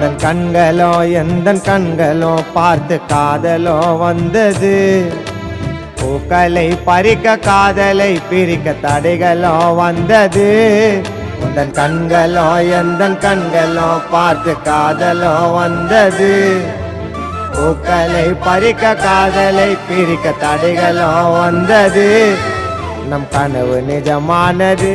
உந்தன் கண்களோ எந்தன் கண்களோ பார்த்து காதலோ வந்தது. பூக்களை பறிக்க காதலை பிரிக்க தடைகளோ வந்தது. உந்தன் கண்களோ எந்தன் கண்களோ பார்த்து காதலோ வந்தது. பூக்களை பறிக்க காதலை பிரிக்க தடைகளோ வந்தது. நம் கனவு நிஜமானது.